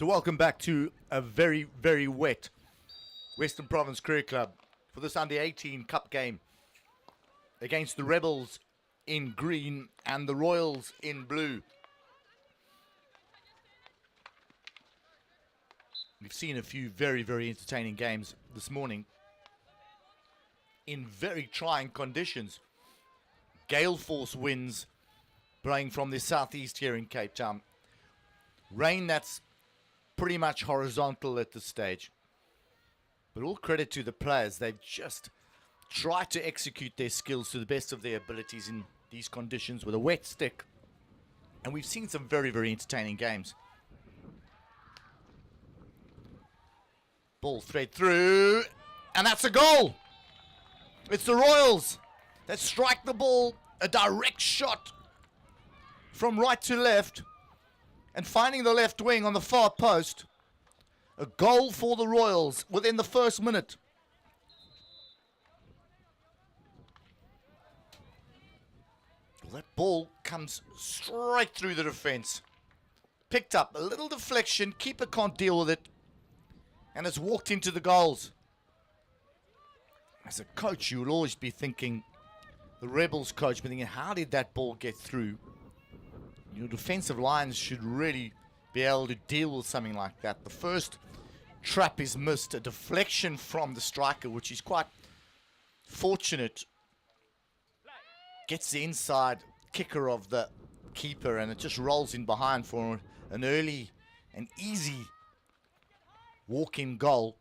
So welcome back to a very, very wet Western Province Cricket Club for this under-18 Cup game against the Rebels in green and the Royals in blue. We've seen a few very, very entertaining games this morning in very trying conditions. Gale force winds blowing from the southeast here in Cape Town. Rain that's pretty much horizontal at this stage. But all credit to the players. They've just tried to execute their skills to the best of their abilities in these conditions with a wet stick. And we've seen some very, very entertaining games. Ball thread through, and that's a goal. It's the Royals that strike the ball, a direct shot from right to left, and finding the left wing on the far post. A goal for the Royals within the first minute. Well, that ball comes straight through the defense. Picked up, a little deflection, keeper can't deal with it, and it's walked into the goals. As a coach, you will always be thinking, the Rebels coach, be thinking, how did that ball get through? Your defensive lines should really be able to deal with something like that. The first trap is missed, a deflection from the striker, which is quite fortunate. Gets the inside kicker of the keeper, and it just rolls in behind for an early and easy walk-in goal.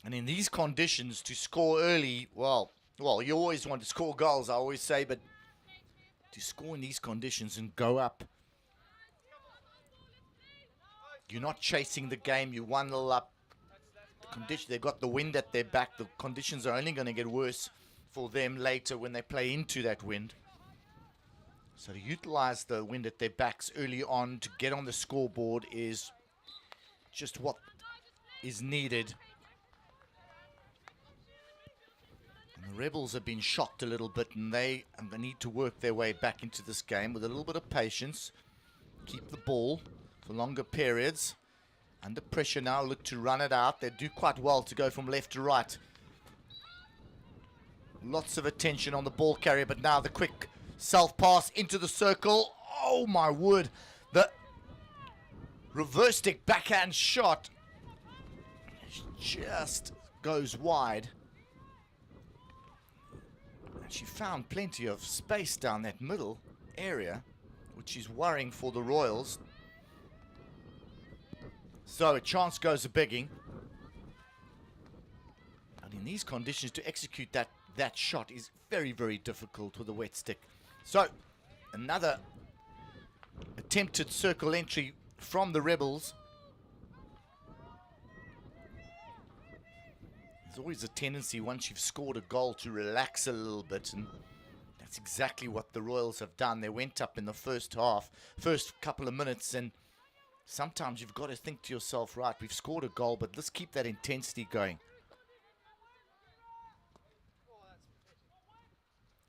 And in these conditions, to score early, well, you always want to score goals, I always say, but to score in these conditions and go up, you're not chasing the game, you're 1-0 up. They've got the wind at their back. The conditions are only going to get worse for them later when they play into that wind. So to utilize the wind at their backs early on to get on the scoreboard is just what is needed. And the Rebels have been shocked a little bit, and they need to work their way back into this game with a little bit of patience. Keep the ball for longer periods. Under pressure now, look to run it out. They do quite well to go from left to right. Lots of attention on the ball carrier, but now the quick self-pass into the circle. Oh my word. The reverse stick backhand shot just goes wide. And she found plenty of space down that middle area, which is worrying for the Royals. So a chance goes a begging. And in these conditions, to execute that shot is very, very difficult with a wet stick. So another attempted circle entry from the Rebels. There's always a tendency once you've scored a goal to relax a little bit, and that's exactly what the Royals have done. They went up in the first half, first couple of minutes, and sometimes you've got to think to yourself, right, we've scored a goal, but let's keep that intensity going.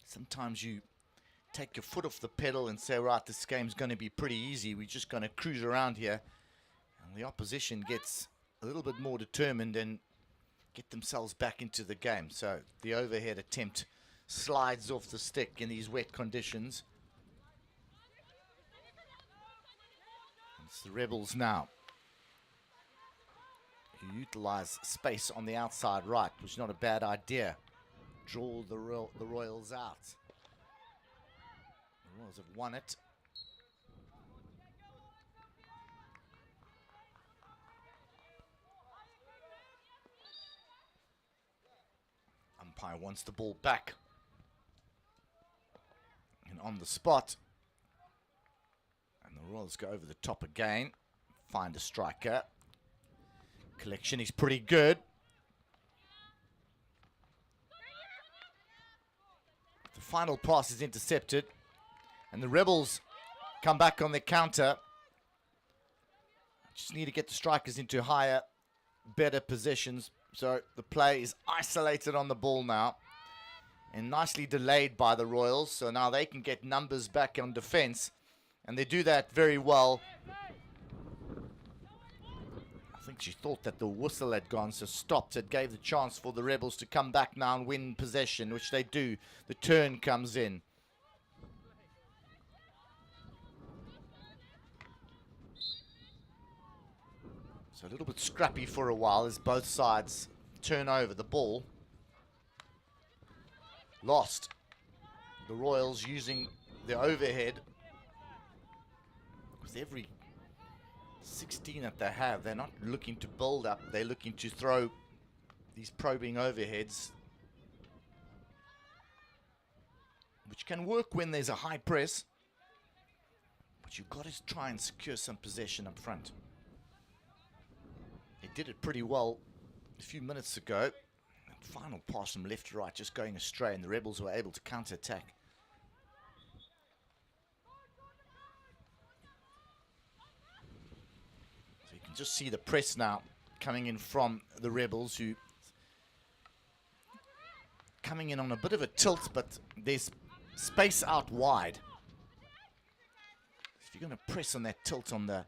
Sometimes you take your foot off the pedal and say, right, this game's going to be pretty easy. We're just going to cruise around here. And the opposition gets a little bit more determined and get themselves back into the game. So the overhead attempt slides off the stick in these wet conditions. It's the Rebels now who utilize space on the outside right, which is not a bad idea. Draw the Royals out. The Royals have won it. Umpire wants the ball back. And on the spot. And the Royals go over the top again. Find a striker. Collection is pretty good. The final pass is intercepted. And the Rebels come back on their counter. Just need to get the strikers into higher, better positions. So the play is isolated on the ball now. And nicely delayed by the Royals. So now they can get numbers back on defense. And they do that very well. She thought that the whistle had gone, so stopped. It gave the chance for the Rebels to come back now and win possession, which they do. The turn comes in. So a little bit scrappy for a while as both sides turn over the ball. Lost. The Royals using the overhead. Because every 16 that they have, they're not looking to build up. They're looking to throw these probing overheads, which can work when there's a high press. But you've got to try and secure some possession up front. They did it pretty well a few minutes ago. Final pass from left to right just going astray, and the Rebels were able to counter-attack. So you can just see the press now coming in from the Rebels, who coming in on a bit of a tilt, but there's space out wide. If you're going to press on that tilt on the,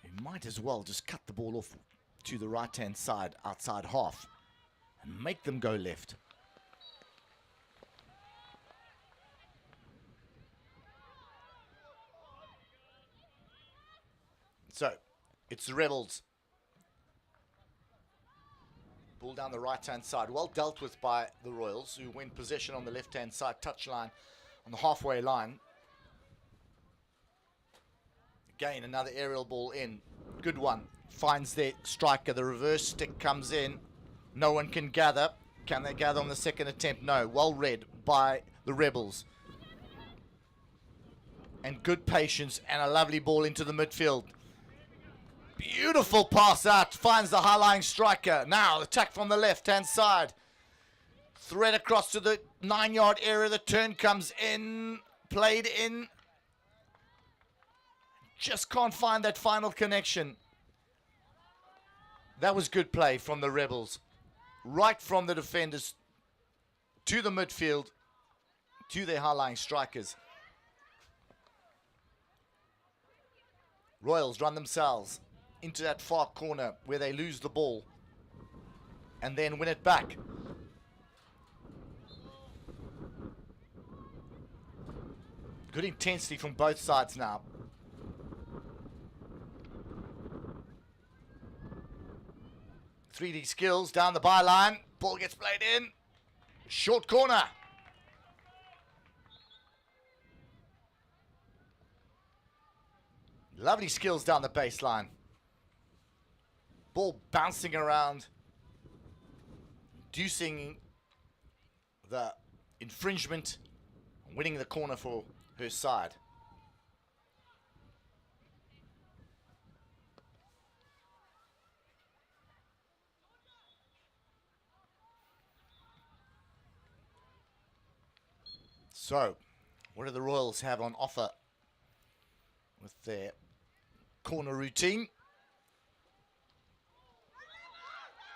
you might as well just cut the ball off to the right-hand side, outside half, and make them go left. So, it's the Rebels. Ball down the right-hand side, well dealt with by the Royals, who win possession on the left-hand side, touchline on the halfway line. Again, another aerial ball in. Good one. Finds their striker. The reverse stick comes in. No one can gather. Can they gather on the second attempt? No. Well read by the Rebels. And good patience and a lovely ball into the midfield. Beautiful pass out. Finds the high-lying striker. Now, attack from the left-hand side. Thread across to the 9-yard area. The turn comes in. Played in. Just can't find that final connection. That was good play from the Rebels. Right from the defenders to the midfield, to their high-lying strikers. Royals run themselves into that far corner where they lose the ball and then win it back. Good intensity from both sides now. .3D skills down the byline. Ball gets played in. Short corner. Lovely skills down the baseline. Ball bouncing around. Inducing the infringement. Winning the corner for her side. So, what do the Royals have on offer with their corner routine?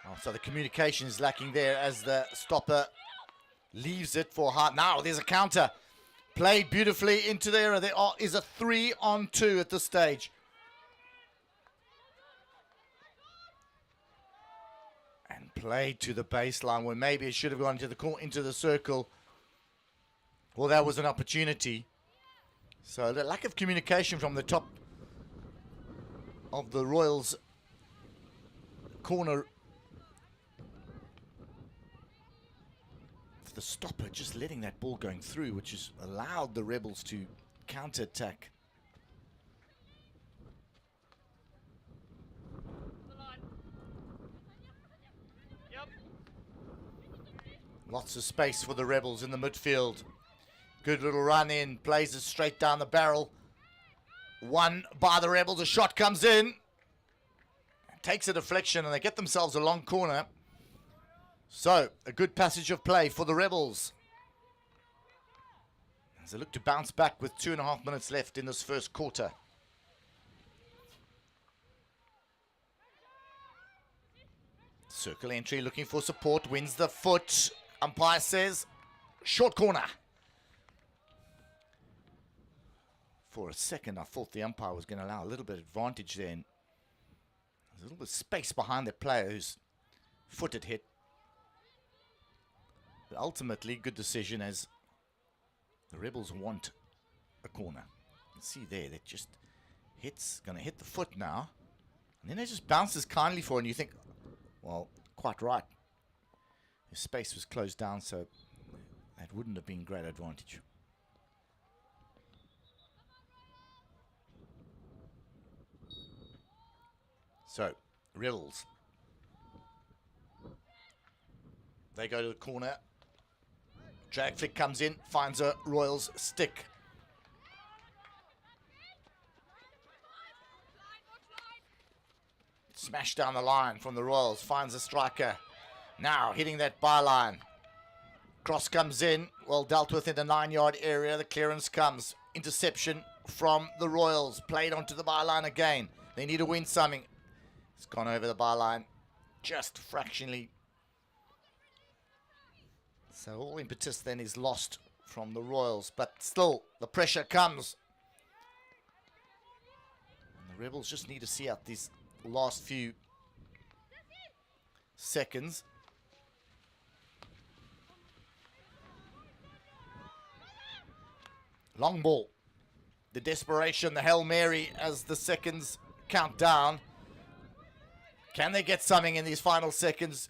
Oh, so the communication is lacking there as the stopper leaves it for Hart. Now there's a counter. Played beautifully into there. There is a 3-on-2 at this stage. And played to the baseline when maybe it should have gone into the circle. Well, that was an opportunity. So the lack of communication from the top of the Royals corner. The stopper just letting that ball going through, which has allowed the Rebels to counter-attack. Lots of space for the Rebels in the midfield. Good little run in, plays it straight down the barrel. Won by the Rebels, a shot comes in. Takes a deflection and they get themselves a long corner. So, a good passage of play for the Rebels. As they look to bounce back with 2.5 minutes left in this first quarter. Circle entry, looking for support, wins the foot. Umpire says, short corner. For a second, I thought the umpire was going to allow a little bit of advantage then. There's a little bit of space behind the player whose foot had hit. But ultimately, good decision as the Rebels want a corner. You can see there that just gonna hit the foot now. And then it just bounces kindly for it, and you think, well, quite right. His space was closed down, so that wouldn't have been great advantage. So, Rebels. They go to the corner. Drag flick comes in, finds a Royals stick. Smash down the line from the Royals, finds a striker. Now hitting that byline. Cross comes in, well dealt with in the 9-yard area. The clearance comes. Interception from the Royals. Played onto the byline again. They need to win something. It's gone over the byline just fractionally. So all impetus then is lost from the Royals. But still, the pressure comes. And the Rebels just need to see out these last few seconds. Long ball. The desperation, the Hail Mary as the seconds count down. Can they get something in these final seconds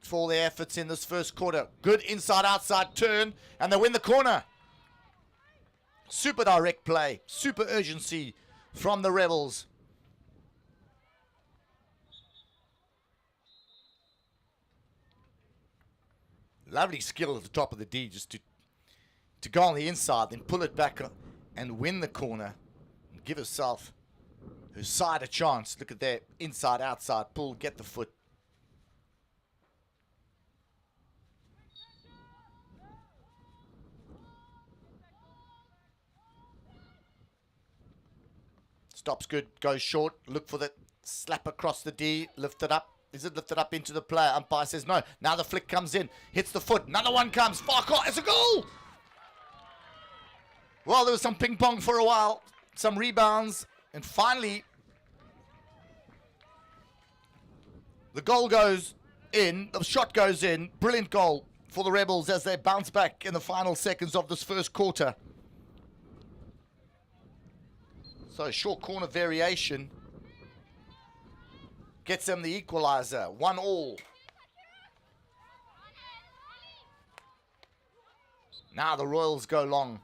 for their efforts in this first quarter? Good inside-outside turn, and they win the corner. Super direct play, super urgency from the Rebels. Lovely skill at the top of the D just to go on the inside, then pull it back and win the corner and give herself, her side a chance. Look at that, inside, outside, pull, get the foot. Stops good, goes short, look for the slap across the D, lift it up. Is it lifted up into the player? Umpire says no. Now the flick comes in, hits the foot, another one comes, far caught, it's a goal! Well, there was some ping pong for a while, some rebounds, and finally, the goal goes in, the shot goes in. Brilliant goal for the Rebels as they bounce back in the final seconds of this first quarter. So, short corner variation gets them the equalizer, 1-1. Now the Royals go long.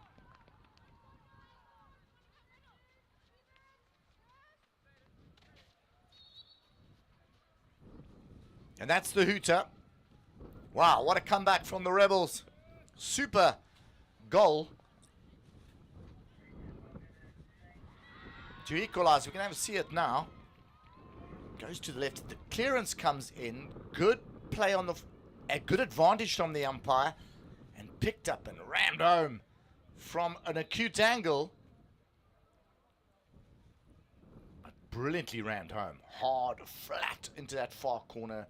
And that's the hooter. Wow, what a comeback from the Rebels. Super goal to equalize. We can have a see it now. Goes to the left. The clearance comes in. Good play on a good advantage from the umpire. And picked up and rammed home from an acute angle. But brilliantly rammed home. Hard, flat into that far corner.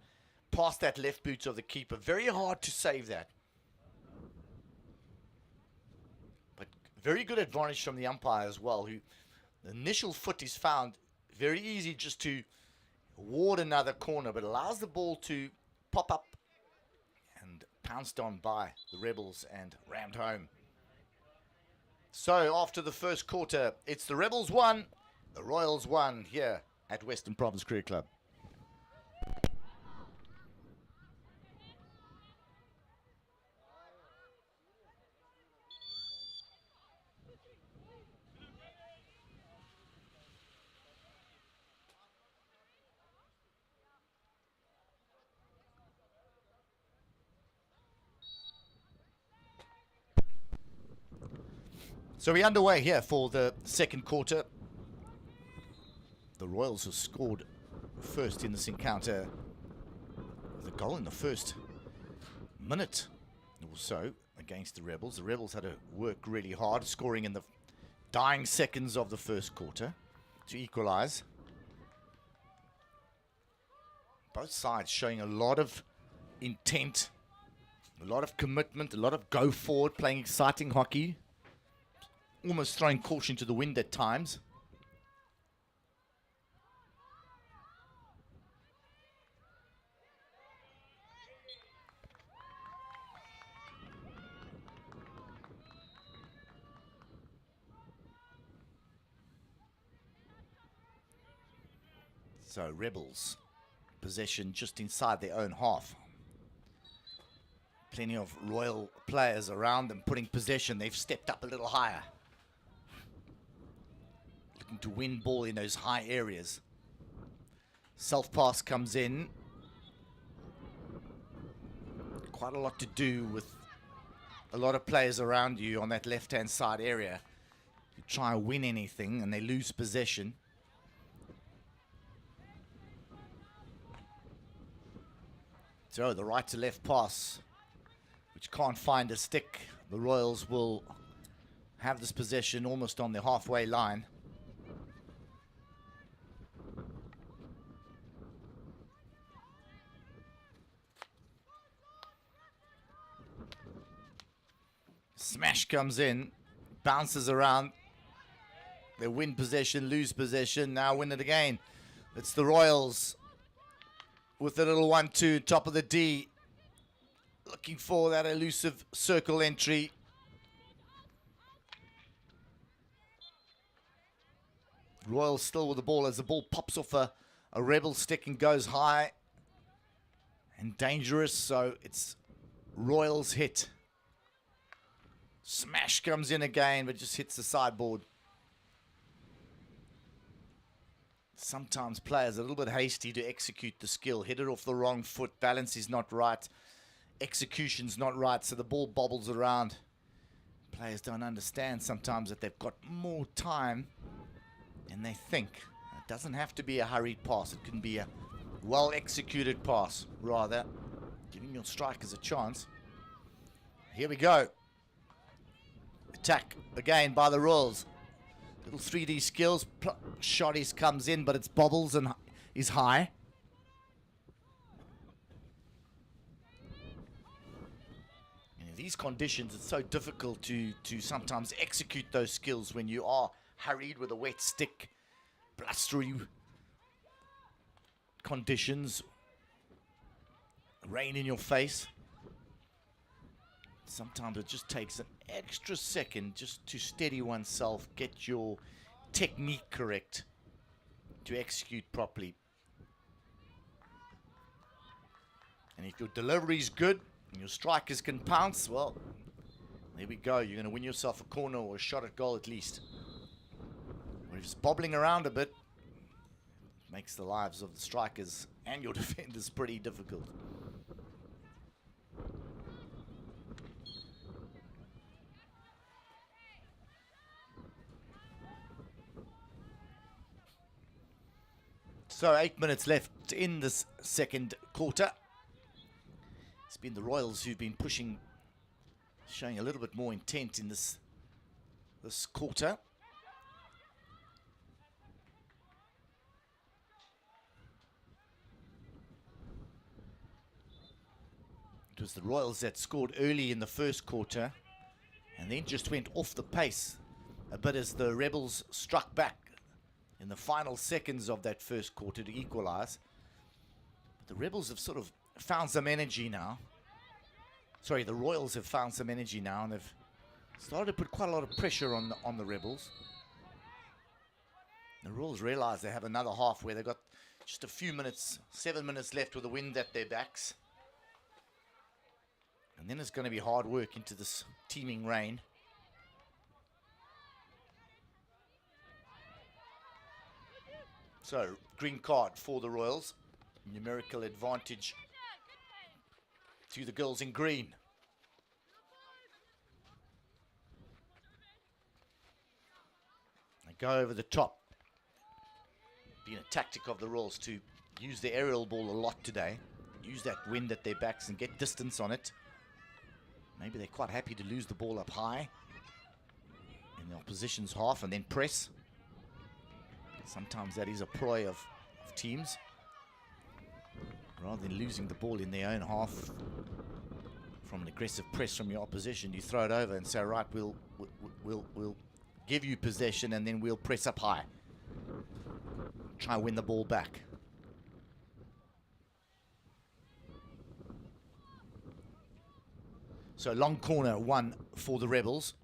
Past that left boot of the keeper. Very hard to save that. But very good advantage from the umpire as well. Who the initial foot is found. Very easy just to ward another corner, but allows the ball to pop up and pounced on by the Rebels and rammed home. So after the first quarter, it's the Rebels 1, the Royals 1 here at Western Province Cricket Club. So we're underway here for the second quarter. The Royals have scored first in this encounter with a goal in the first minute or so against the Rebels. The Rebels had to work really hard, scoring in the dying seconds of the first quarter to equalize. Both sides showing a lot of intent, a lot of commitment, a lot of go forward, playing exciting hockey. Almost throwing caution to the wind at times. So Rebels, possession just inside their own half. Plenty of Royal players around them putting possession. They've stepped up a little higher. Looking to win ball in those high areas. Self-pass comes in. Quite a lot to do with a lot of players around you on that left-hand side area. You try and win anything and they lose possession. So the right to left pass, which can't find a stick. The Royals will have this possession almost on the halfway line. Smash comes in, bounces around. They win possession, lose possession, now win it again. It's the Royals with a little 1-2, top of the D. Looking for that elusive circle entry. Royals still with the ball as the ball pops off a Rebel stick and goes high and dangerous, so it's Royals hit. Smash comes in again, but just hits the sideboard. Sometimes players are a little bit hasty to execute the skill. Hit it off the wrong foot. Balance is not right. Execution's not right, so the ball bobbles around. Players don't understand sometimes that they've got more time than they think. It doesn't have to be a hurried pass. It can be a well-executed pass, rather, giving your strikers a chance. Here we go. Attack again by the Royals. Little 3D skills. Shotties comes in, but it's bobbles and is high. In these conditions, it's so difficult to sometimes execute those skills when you are hurried with a wet stick. Blustery conditions. Rain in your face. Sometimes it just takes an extra second just to steady oneself, get your technique correct to execute properly. And if your delivery is good and your strikers can pounce, well, there we go. You're going to win yourself a corner or a shot at goal at least. But if it's bobbling around a bit, it makes the lives of the strikers and your defenders pretty difficult. So 8 minutes left in this second quarter. It's been the Royals who've been pushing, showing a little bit more intent in this quarter. It was the Royals that scored early in the first quarter and then just went off the pace a bit as the Rebels struck back in the final seconds of that first quarter to equalize. But the Rebels have sort of found some energy now. Sorry, the Royals have found some energy now and they've started to put quite a lot of pressure on the Rebels. The Royals realize they have another half where they've got just a few minutes, 7 minutes left with the wind at their backs. And then it's going to be hard work into this teeming rain. So, green card for the Royals. Numerical advantage to the girls in green. They go over the top. Been a tactic of the Royals to use the aerial ball a lot today. Use that wind at their backs and get distance on it. Maybe they're quite happy to lose the ball up high in the opposition's half and then press. Sometimes that is a ploy of teams. Rather than losing the ball in their own half from an aggressive press from your opposition, you throw it over and say, right, we'll give you possession and then we'll press up high. Try and win the ball back. So long corner one for the Rebels.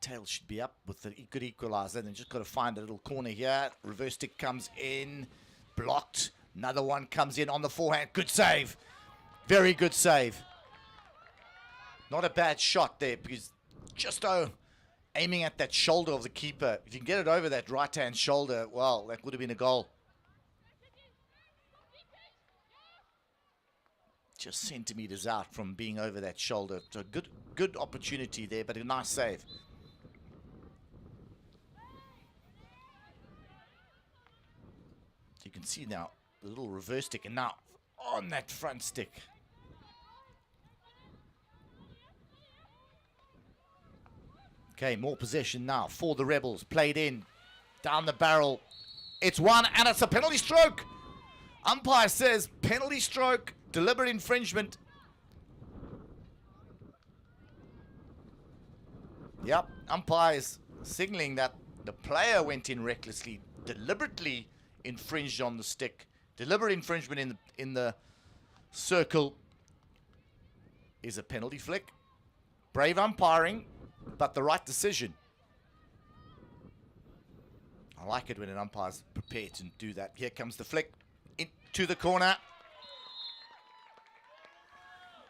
Tail should be up with the good equalizer. Then just got to find a little corner here. Reverse stick comes in. blocked. Another one comes in on the forehand. Good save. Very good save. Not a bad shot there because just aiming at that shoulder of the keeper. If you can get it over that right-hand shoulder, well, that would have been a goal. Just centimeters out from being over that shoulder. So good opportunity there, but a nice save. You can see now the little reverse stick, and now on that front stick. Okay, more possession now for the Rebels. Played in, down the barrel. It's one, and it's a penalty stroke. Umpire says penalty stroke, deliberate infringement. Yep, umpire's signaling that the player went in recklessly, deliberately infringed on the stick. Deliberate infringement in the circle is a penalty flick. Brave umpiring, but the right decision. I like it when an umpire's prepared to do that. Here comes the flick into the corner.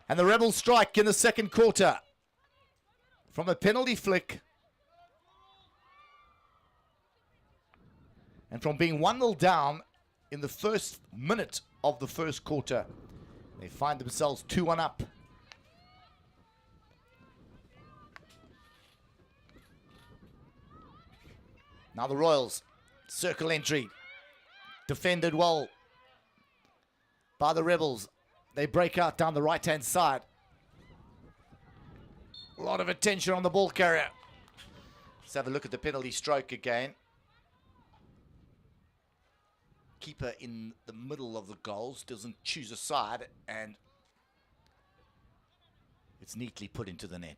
And the Rebels strike in the second quarter from a penalty flick. And from being 1-0 down in the first minute of the first quarter, they find themselves 2-1 up. Now the Royals, circle entry, defended well by the Rebels. They break out down the right-hand side. A lot of attention on the ball carrier. Let's have a look at the penalty stroke again. Keeper in the middle of the goals, doesn't choose a side, and it's neatly put into the net.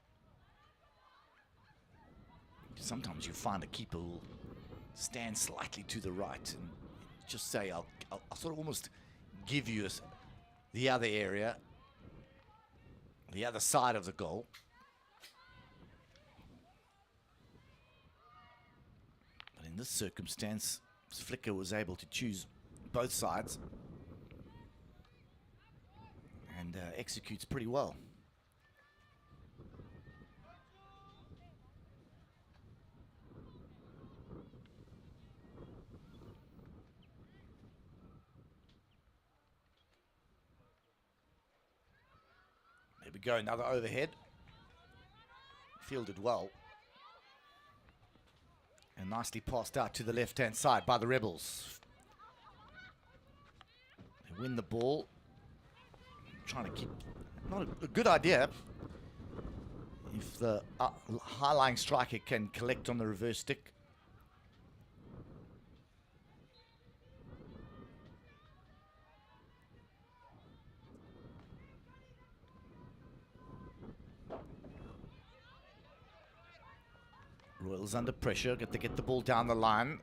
Sometimes you find a keeper who will stand slightly to the right and just say, I'll sort of almost give you the other area, the other side of the goal. But in this circumstance, Flicker was able to choose both sides and executes pretty well. There we go, another overhead. Fielded well. And nicely passed out to the left-hand side by the Rebels. They win the ball. Trying to keep... Not a good idea. If the high-lying striker can collect on the reverse stick. Royals under pressure, get the ball down the line.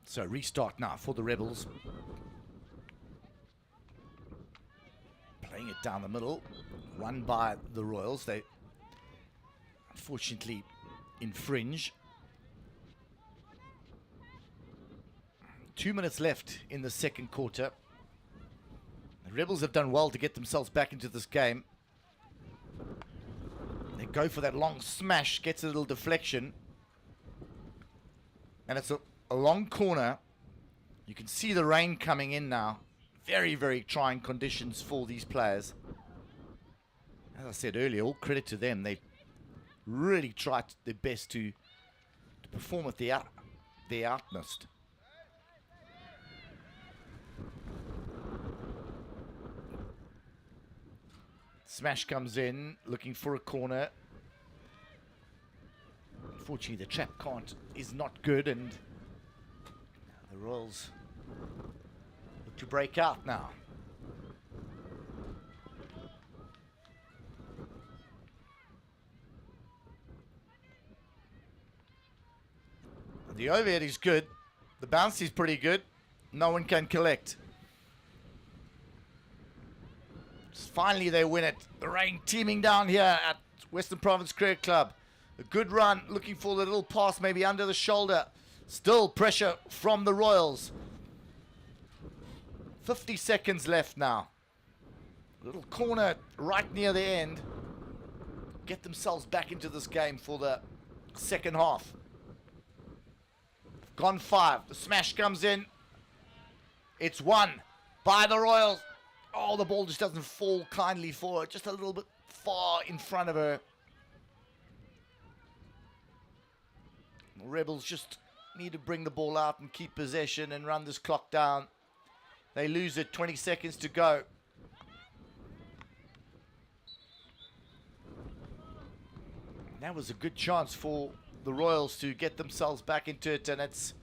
So restart now for the Rebels. Playing it down the middle, won by the Royals. They unfortunately infringe. 2 minutes left in the second quarter. The Rebels have done well to get themselves back into this game. They go for that long smash, gets a little deflection. And it's a long corner. You can see the rain coming in now. Very, very trying conditions for these players. As I said earlier, all credit to them. They really tried their best to perform at their utmost. Smash comes in, looking for a corner. Unfortunately, the trap is not good, and the Royals look to break out now. The overhead is good. The bounce is pretty good. No one can collect. Finally they win it. The rain teeming down here at Western Province Cricket Club. A good run, looking for the little pass maybe under the shoulder. Still pressure from the Royals. 50 seconds left now. Little corner right near the end. Get themselves back into this game for the second half. Gone 5. The smash comes in. It's 1 by the Royals. Oh, the ball just doesn't fall kindly for her. Just a little bit far in front of her. The Rebels just need to bring the ball out and keep possession and run this clock down. They lose it. 20 seconds to go. That was a good chance for the Royals to get themselves back into it, and it's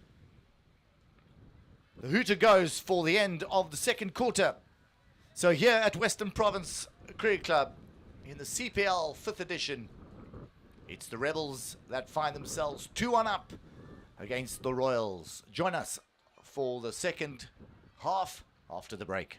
the hooter goes for the end of the second quarter. So here at Western Province Cricket Club in the CPL 5th edition, it's the Rebels that find themselves 2-1 up against the Royals. Join us for the second half after the break.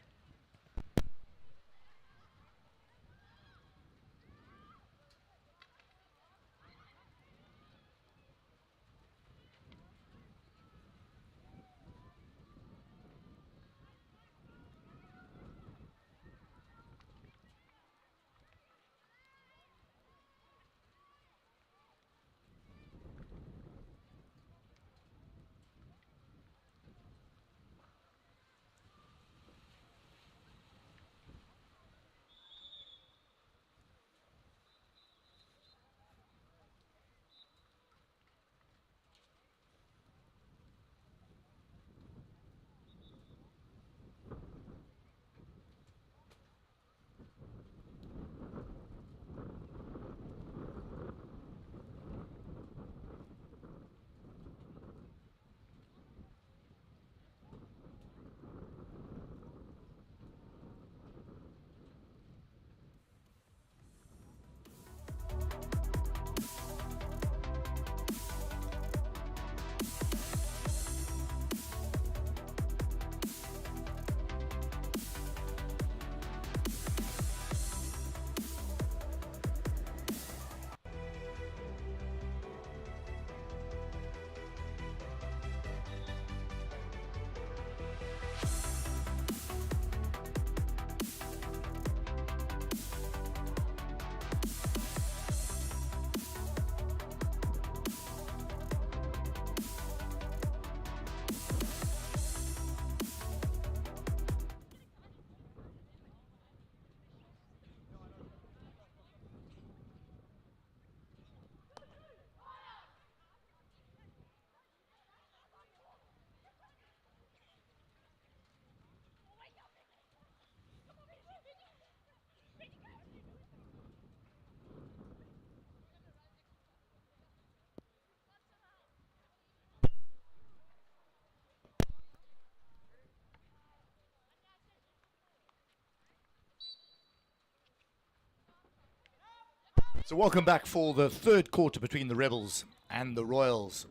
So welcome back for the third quarter between the Rebels and the Royals.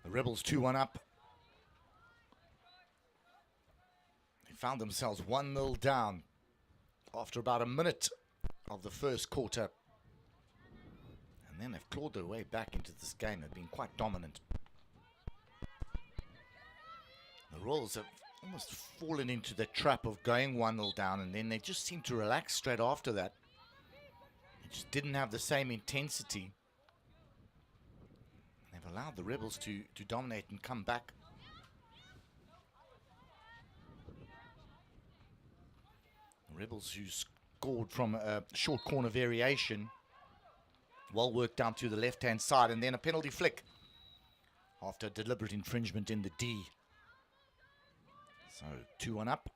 The Rebels 2-1 up. They found themselves 1-0 down after about a minute of the first quarter. And then they've clawed their way back into this game. They've been quite dominant. The Royals have almost fallen into the trap of going 1-0 down, and then they just seem to relax straight after that. They just didn't have the same intensity. They've allowed the Rebels to dominate and come back. The Rebels, who scored from a short corner variation, well worked down to the left-hand side, and then a penalty flick after deliberate infringement in the D. So 2-1 up.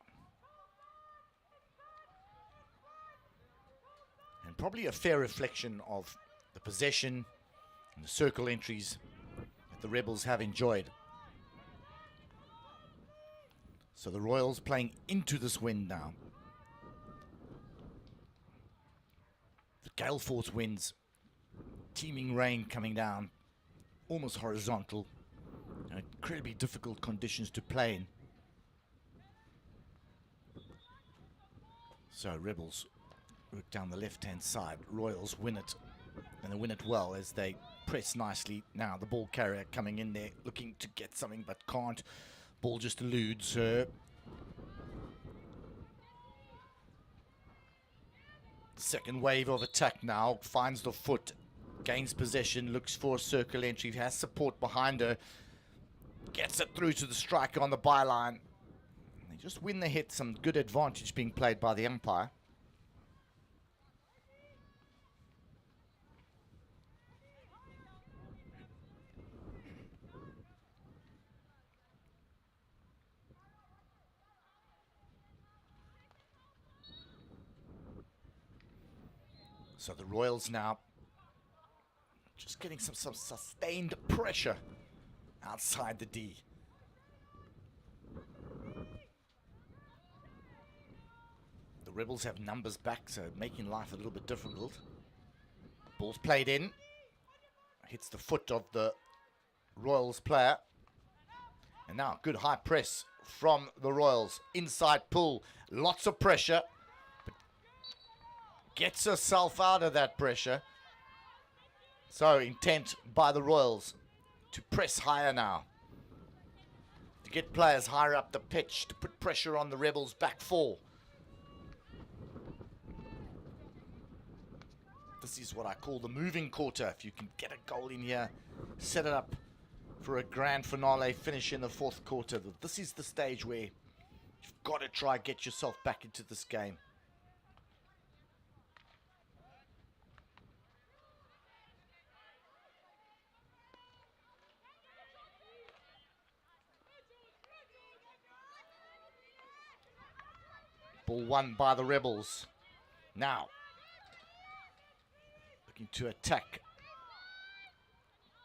And probably a fair reflection of the possession and the circle entries that the Rebels have enjoyed. So the Royals playing into this wind now. The gale force winds, teeming rain coming down almost horizontal. Incredibly difficult conditions to play in. So Rebels work down the left-hand side. Royals win it, and they win it well as they press nicely. Now the ball carrier coming in there, looking to get something but can't. Ball just eludes her. Second wave of attack now, finds the foot, gains possession, looks for a circle entry, has support behind her, gets it through to the striker on the byline. They just win the hit, some good advantage being played by the umpire. So the Royals now just getting some sustained pressure outside the D. The Rebels have numbers back, so making life a little bit difficult. Ball's played in. Hits the foot of the Royals player. And now good high press from the Royals. Inside pull. Lots of pressure. But gets herself out of that pressure. So intent by the Royals to press higher now. To get players higher up the pitch. To put pressure on the Rebels' back four. This is what I call the moving quarter. If you can get a goal in here, set it up for a grand finale finish in the fourth quarter. This is the stage where you've got to try get yourself back into this game. Ball won by the Rebels. Now to attack.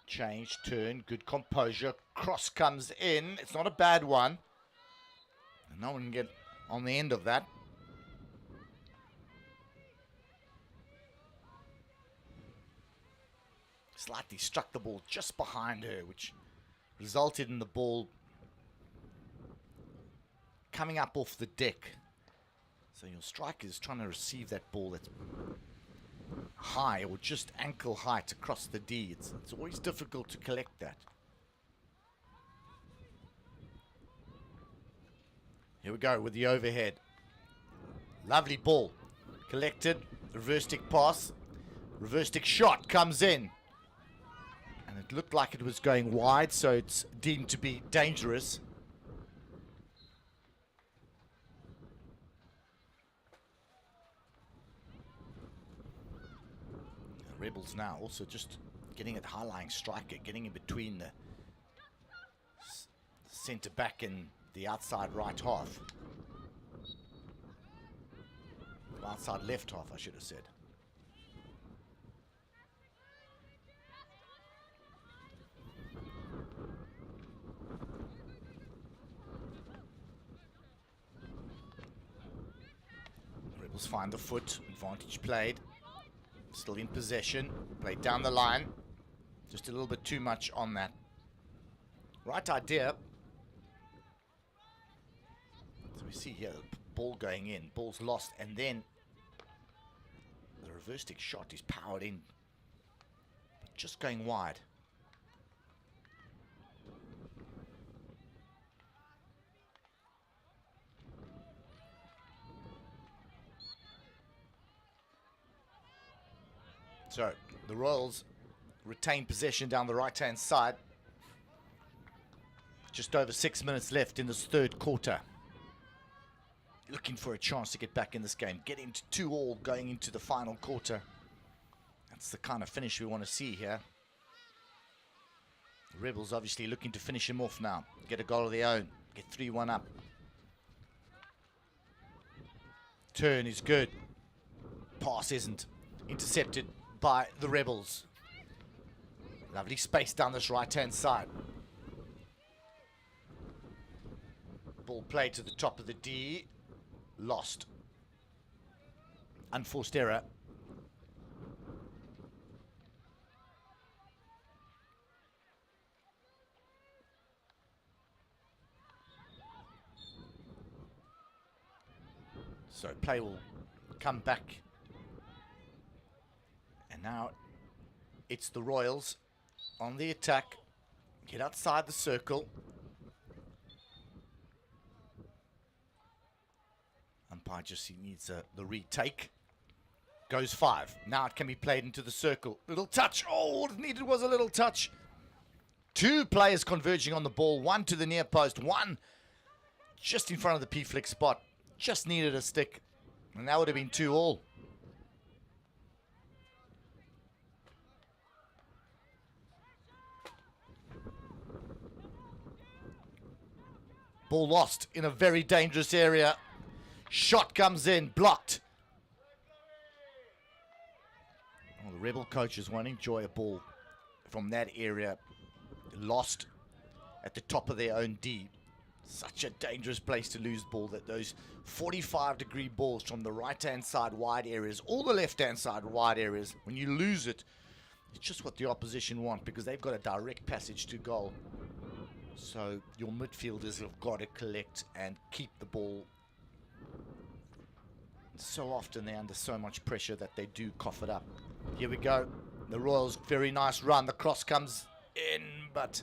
Change, turn, good composure. Cross comes in. It's not a bad one. And no one can get on the end of that. Slightly struck the ball just behind her, which resulted in the ball coming up off the deck. So your striker is trying to receive that ball that's high or just ankle height across the D. It's always difficult to collect that. Here we go with the overhead. Lovely ball. Collected. Reverse stick pass. Reverse stick shot comes in. And it looked like it was going wide, so it's deemed to be dangerous. Rebels now also just getting at high-lying striker, getting in between the centre back and the outside right half. Outside left half, I should have said. Rebels find the foot, advantage played. Still in possession, played down the line. Just a little bit too much on that. Right idea. So we see here, the ball going in, ball's lost, and then the reverse stick shot is powered in, but just going wide. So the Royals retain possession down the right-hand side. Just over 6 minutes left in this third quarter. Looking for a chance to get back in this game. Get into 2-2 going into the final quarter. That's the kind of finish we want to see here. The Rebels obviously looking to finish him off now. Get a goal of their own. Get 3-1 up. Turn is good. Pass isn't. Intercepted by the Rebels. Lovely space down this right-hand side. Ball played to the top of the D. Lost. Unforced error. So play will come back. And now it's the Royals on the attack. Get outside the circle. Umpire just needs the retake. Goes 5. Now it can be played into the circle. Little touch. Oh, all it needed was a little touch. 2 players converging on the ball. 1 to the near post. 1 just in front of the P-flick spot. Just needed a stick. And that would have been 2-all. Ball lost in a very dangerous area. Shot comes in. Blocked. Well, the Rebel coaches won't enjoy a ball from that area. Lost at the top of their own D. Such a dangerous place to lose ball, that those 45-degree balls from the right-hand side wide areas, all the left-hand side wide areas, when you lose it, it's just what the opposition want, because they've got a direct passage to goal. So your midfielders have got to collect and keep the ball. So often they're under so much pressure that they do cough it up. Here we go. The Royals, very nice run. The cross comes in, but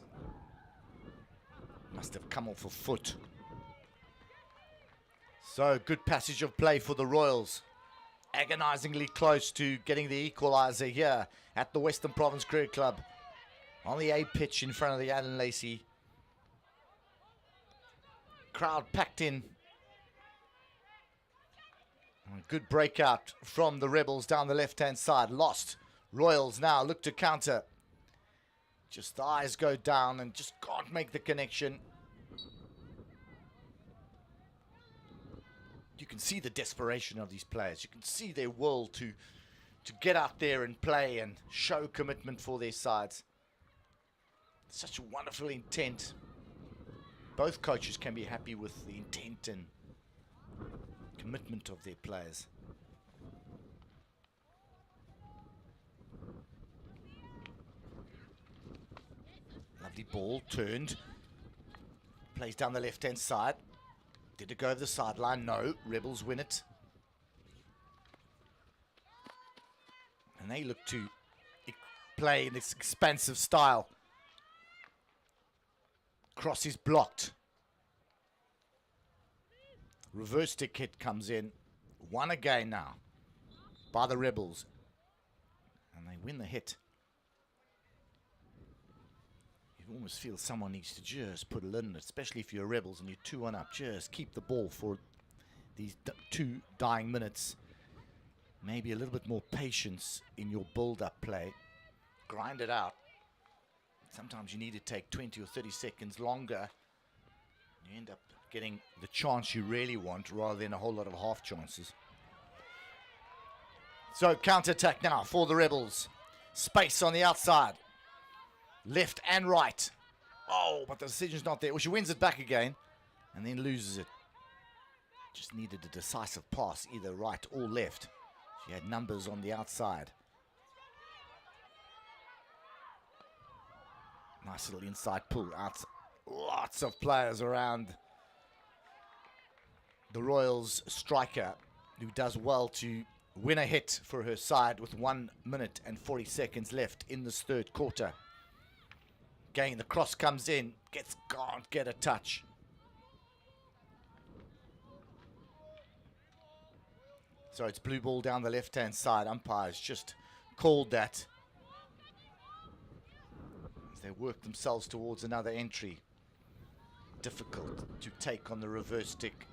must have come off a foot. So good passage of play for the Royals. Agonizingly close to getting the equaliser here at the Western Province Cricket Club. On the A pitch in front of the Allen Lacey. Crowd packed in. Good breakout from the Rebels down the left-hand side. Lost. Royals now look to counter. Just the eyes go down and just can't make the connection. You can see the desperation of these players. You can see their will to get out there and play and show commitment for their sides. Such a wonderful intent. Both coaches can be happy with the intent and commitment of their players. Lovely ball, turned. Plays down the left-hand side. Did it go over the sideline? No. Rebels win it. And they look to play in this expansive style. Cross is blocked. Reverse stick hit comes in. 1 again now by the Rebels. And they win the hit. You almost feel someone needs to just put a lid in it, especially if you're Rebels and you're 2-1 up. Just keep the ball for these 2 dying minutes. Maybe a little bit more patience in your build-up play. Grind it out. Sometimes you need to take 20 or 30 seconds longer. You end up getting the chance you really want rather than a whole lot of half chances. So counter-attack now for the Rebels. Space on the outside. Left and right. Oh, but the decision's not there. Well, she wins it back again and then loses it. Just needed a decisive pass, either right or left. She had numbers on the outside. Nice little inside pull out. Lots of players around the Royals striker, who does well to win a hit for her side with 1 minute and 40 seconds left in this third quarter. Again, the cross comes in. Can't get a touch. So it's blue ball down the left-hand side. Umpires just called that as they work themselves towards another entry. Difficult to take on the reverse stick.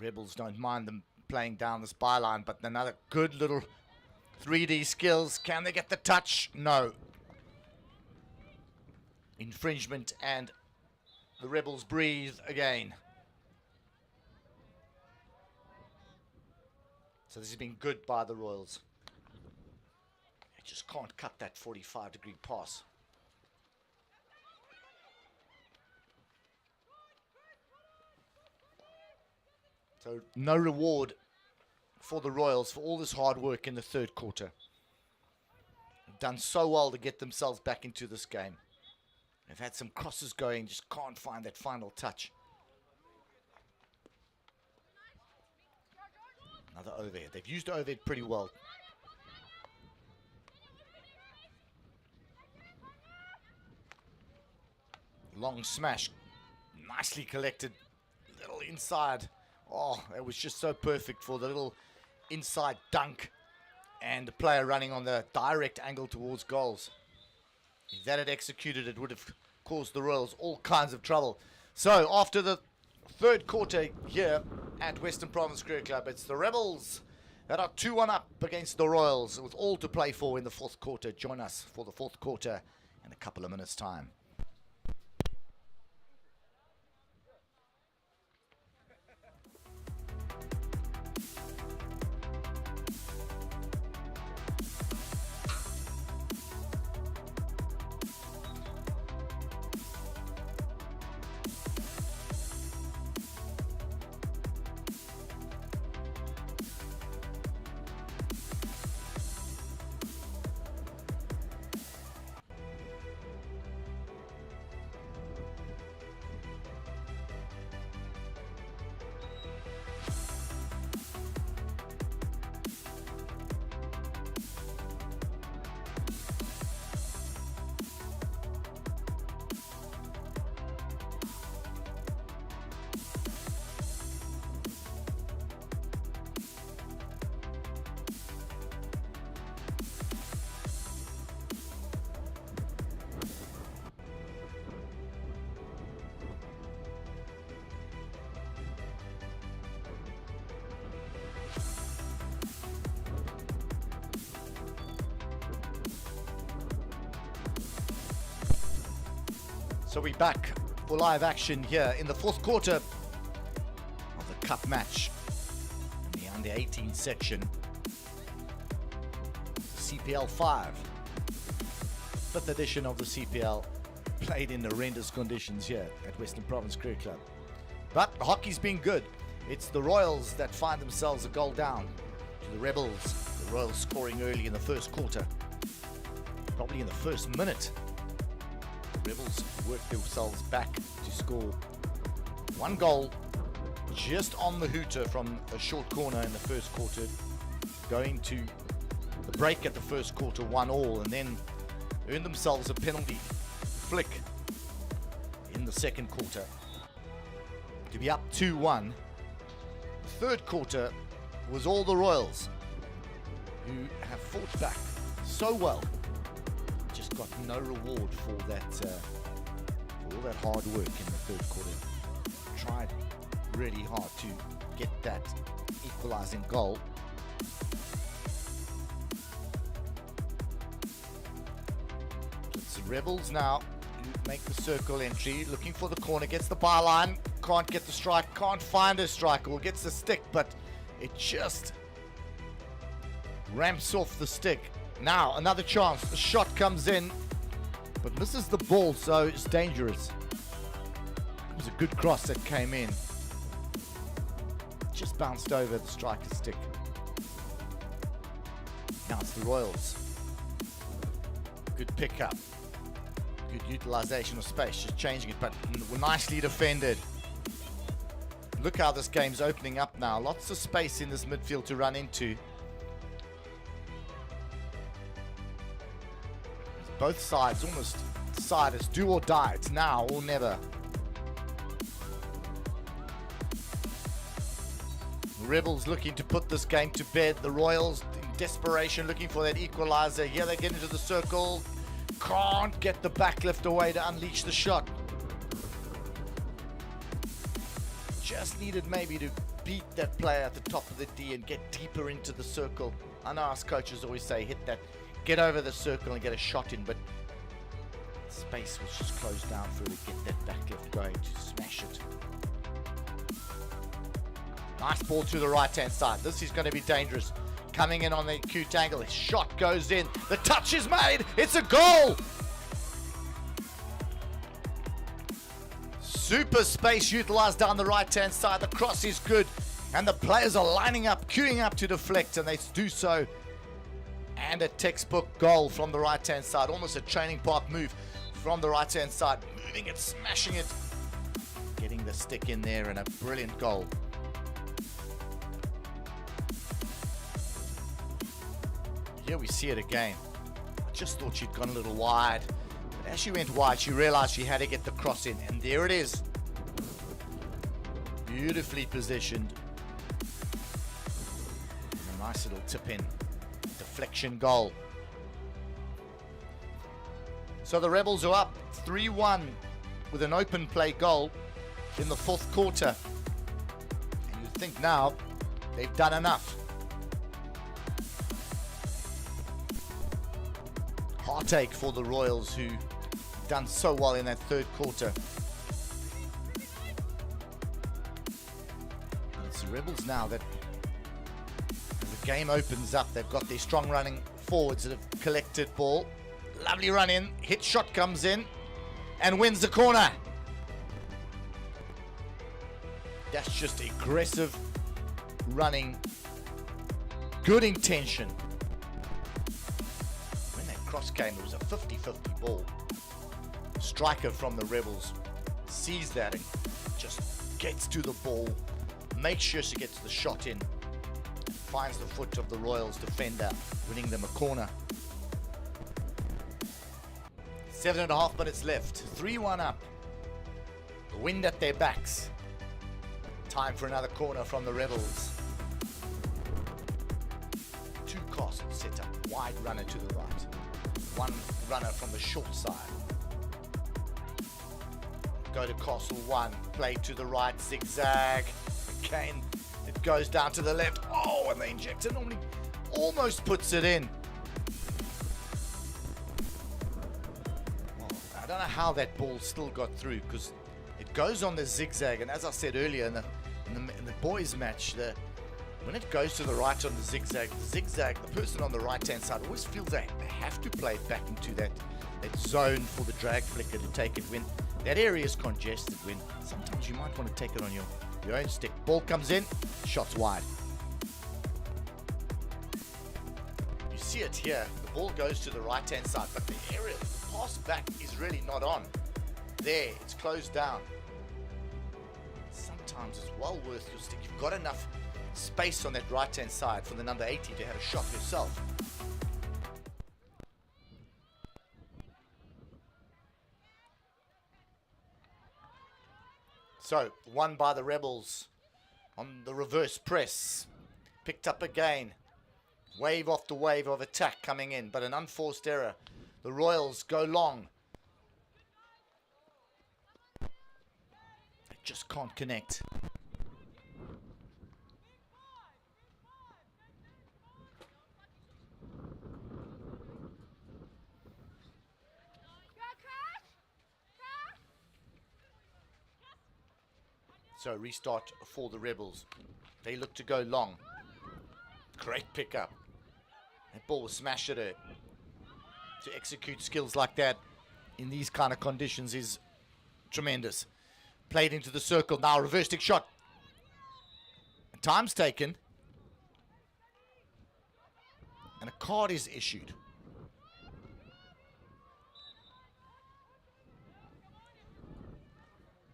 Rebels don't mind them playing down the byline, but another good little 3D skills. Can they get the touch? No. Infringement, and the Rebels breathe again. So this has been good by the Royals. They just can't cut that 45-degree pass. So no reward for the Royals for all this hard work in the third quarter. Done so well to get themselves back into this game. They've had some crosses going, just can't find that final touch. Another overhead. They've used overhead pretty well. Long smash. Nicely collected. Little inside. Oh, it was just so perfect for the little inside dunk. And the player running on the direct angle towards goals. If that had executed, it would have caused the Royals all kinds of trouble. So, after the third quarter here at Western Province Cricket Club, it's the Rebels that are 2-1 up against the Royals with all to play for in the fourth quarter. Join us for the fourth quarter in a couple of minutes' time. So we're back for live action here in the fourth quarter of the cup match in the under 18 section. CPL 5, fifth edition of the CPL, played in horrendous conditions here at Western Province Cricket Club. But hockey's been good. It's the Royals that find themselves a goal down to the Rebels. The Royals scoring early in the first quarter, probably in the first minute. Rebels work themselves back to score one goal just on the hooter from a short corner in the first quarter, going to the break at the first quarter 1-1, and then earn themselves a penalty flick in the second quarter to be up 2-1. The third quarter was all the Royals, who have fought back so well. Just got no reward for all that hard work in the third quarter. Tried really hard to get that equalizing goal. It's the Rebels now who make the circle entry, looking for the corner, gets the byline, can't get the strike, can't find a strike, or gets the stick, but it just ramps off the stick. Now, another chance. The shot comes in, but misses the ball, so it's dangerous. It was a good cross that came in. Just bounced over the striker's stick. Now it's the Royals. Good pickup. Good utilization of space, just changing it, but nicely defended. Look how this game's opening up now. Lots of space in this midfield to run into. Both sides almost decided it's do or die. It's now or never. The Rebels looking to put this game to bed. The Royals in desperation looking for that equalizer. Here they get into the circle. Can't get the backlift away to unleash the shot. Just needed maybe to beat that player at the top of the D and get deeper into the circle. I know us coaches always say hit that, get over the circle and get a shot in, but space was just closed down for her to get that backlift going to smash it. Nice ball to the right hand side. This is going to be dangerous. Coming in on the acute angle. His shot goes in. The touch is made. It's a goal. Super space utilized down the right hand side. The cross is good. And the players are lining up, queuing up to deflect, and they do so. And a textbook goal from the right hand side. Almost a training park move. from the right-hand side, moving it, smashing it, getting the stick in there, and a brilliant goal. Here we see it again. I just thought she'd gone a little wide. But as she went wide, she realized she had to get the cross in. And there it is. Beautifully positioned. A nice little tip in. Deflection goal. So the Rebels are up 3-1 with an open play goal in the fourth quarter. And you think now they've done enough. Heartache for the Royals, who done so well in that third quarter. And it's the Rebels now that, as the game opens up, they've got their strong running forwards that have collected ball. Lovely run in, hit shot comes in and wins the corner. That's just aggressive running, good intention. Cross came, it was a 50-50 ball. Striker from the Rebels sees that and just gets to the ball, makes sure she gets the shot in, finds the foot of the Royals defender, winning them a corner. 7.5 minutes left, 3-1 up. The wind at their backs. Time for another corner from the Rebels. Two Castle set up, wide runner to the right. One runner from the short side. Go to Castle 1, play to the right, zigzag. Again, it goes down to the left. Oh, and the injector normally almost puts it in. Well, I don't know how that ball still got through, because it goes on the zigzag, and as I said earlier in the boys match, when it goes to the right on the zigzag, the person on the right-hand side always feels they have to play it back into that zone for the drag flicker to take it when that area is congested, when sometimes you might want to take it on your own stick. Ball comes in, shots wide. You see it here, the ball goes to the right-hand side, but the area, the pass back is really not on. There, it's closed down. Sometimes it's well worth your stick. You've got enough space on that right hand side for the number 80 to have a shot herself. So, won by the Rebels on the reverse press. Picked up again. Wave after wave of attack coming in, but an unforced error. The Royals go long. They just can't connect. So restart for the Rebels. They look to go long. Great pickup. That ball was smashed at her. To execute skills like that in these kind of conditions is tremendous. Played into the circle. Now reverse stick shot. Time's taken. And a card is issued.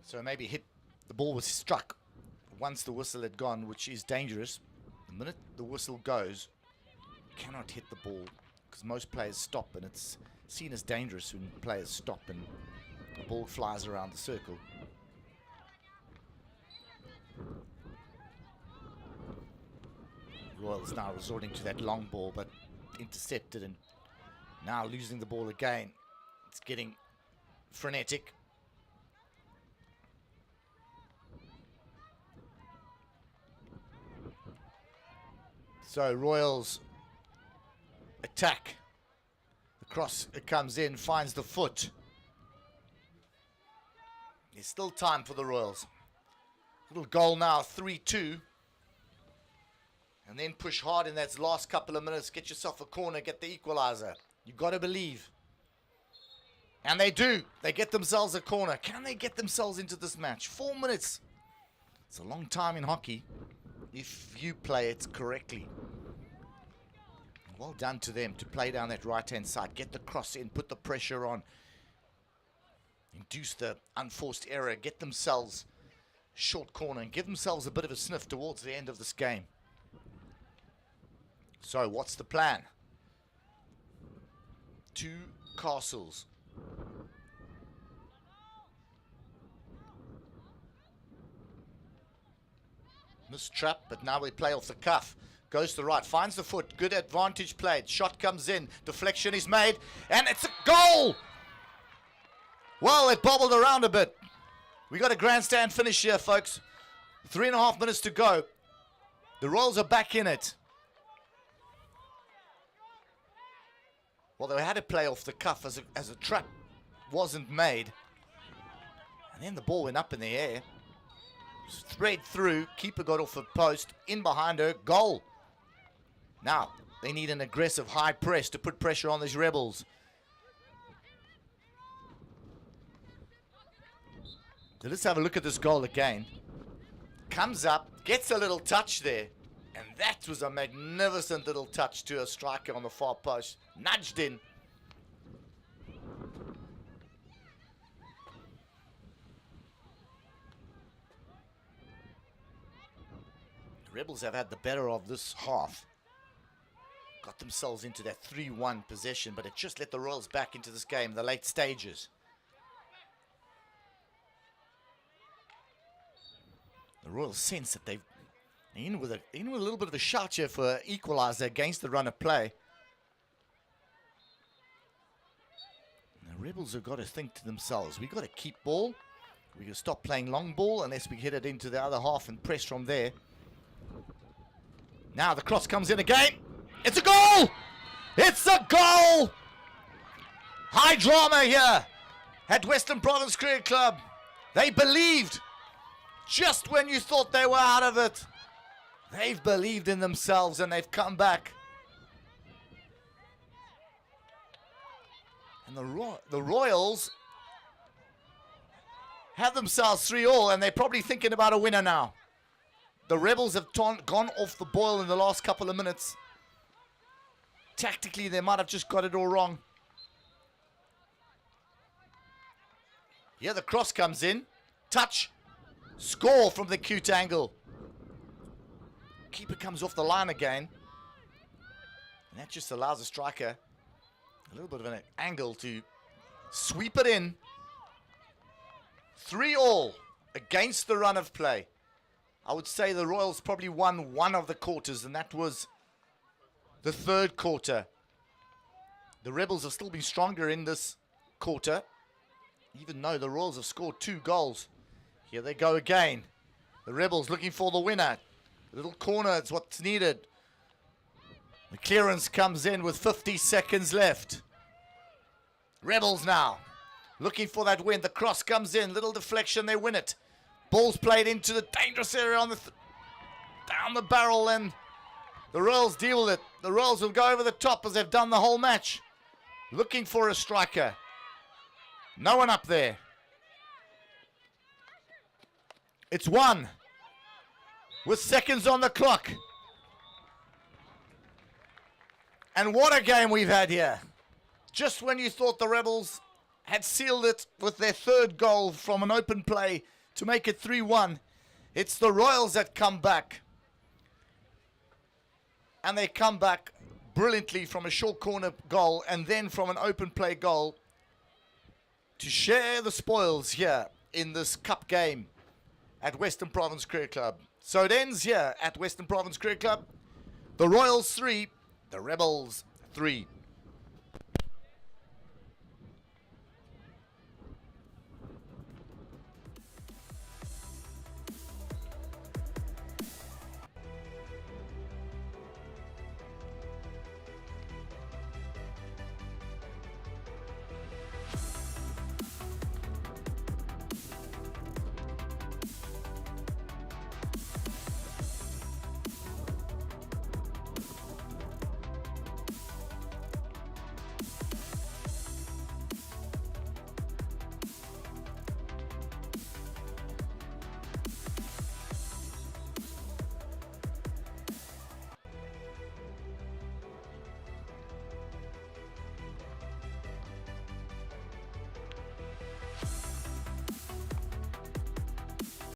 So maybe hit. The ball was struck once the whistle had gone, which is dangerous. The minute the whistle goes, you cannot hit the ball because most players stop, and it's seen as dangerous when players stop and the ball flies around the circle. Royals now resorting to that long ball, but intercepted, and now losing the ball again. It's getting frenetic. So Royals attack. The cross, it comes in, finds the foot. There's still time for the Royals. Little goal now, 3-2. And then push hard in that last couple of minutes. Get yourself a corner, get the equalizer. You've got to believe. And they do. They get themselves a corner. Can they get themselves into this match? 4 minutes. It's a long time in hockey if you play it correctly. Well done to them to play down that right-hand side. Get the cross in, put the pressure on. induce the unforced error, get themselves short corner and give themselves a bit of a sniff towards the end of this game. So what's the plan? 2 Castles. Missed trap, but now we play off the cuff. Goes to the right, finds the foot, good advantage played. Shot comes in, deflection is made, and it's a goal! Well, it bobbled around a bit. We got a grandstand finish here, folks. 3.5 minutes to go. The Royals are back in it. Well, they had to play off the cuff as a trap wasn't made. And then the ball went up in the air. Thread through, keeper got off the post, in behind her, goal. Now, they need an aggressive high press to put pressure on these Rebels. So let's have a look at this goal again. Comes up, gets a little touch there. And that was a magnificent little touch to a striker on the far post. Nudged in. The Rebels have had the better of this half. Got themselves into that 3-1 possession, but it just let the Royals back into this game in the late stages. The Royals sense that they've in with a little bit of a shout here for equaliser against the run of play. And the Rebels have got to think to themselves, we've got to keep ball. We can stop playing long ball unless we hit it into the other half and press from there. Now the cross comes in again. It's a goal! It's a goal! High drama here at Western Province Cricket Club. They believed just when you thought they were out of it. They've believed in themselves and they've come back. And the Royals have themselves 3-3 and they're probably thinking about a winner now. The Rebels have gone off the boil in the last couple of minutes. Tactically, they might have just got it all wrong. Here the cross comes in. Touch. Score from the cute angle. Keeper comes off the line again. And that just allows the striker a little bit of an angle to sweep it in. 3-3 against the run of play. I would say the Royals probably won one of the quarters, and that was the third quarter. The Rebels have still been stronger in this quarter, even though the Royals have scored 2 goals. Here they go again. The Rebels looking for the winner. A little corner is what's needed. The clearance comes in with 50 seconds left. Rebels now looking for that win. The cross comes in. Little deflection. They win it. Ball's played into the dangerous area on the down the barrel, and the Royals deal with it. The Royals will go over the top as they've done the whole match. Looking for a striker. No one up there. It's 1 with seconds on the clock. And what a game we've had here. Just when you thought the Rebels had sealed it with their 3rd goal from an open play to make it 3-1, it's the Royals that come back. And they come back brilliantly from a short corner goal and then from an open play goal to share the spoils here in this cup game at Western Province Cricket Club. So it ends here at Western Province Cricket Club. The Royals 3, the Rebels 3.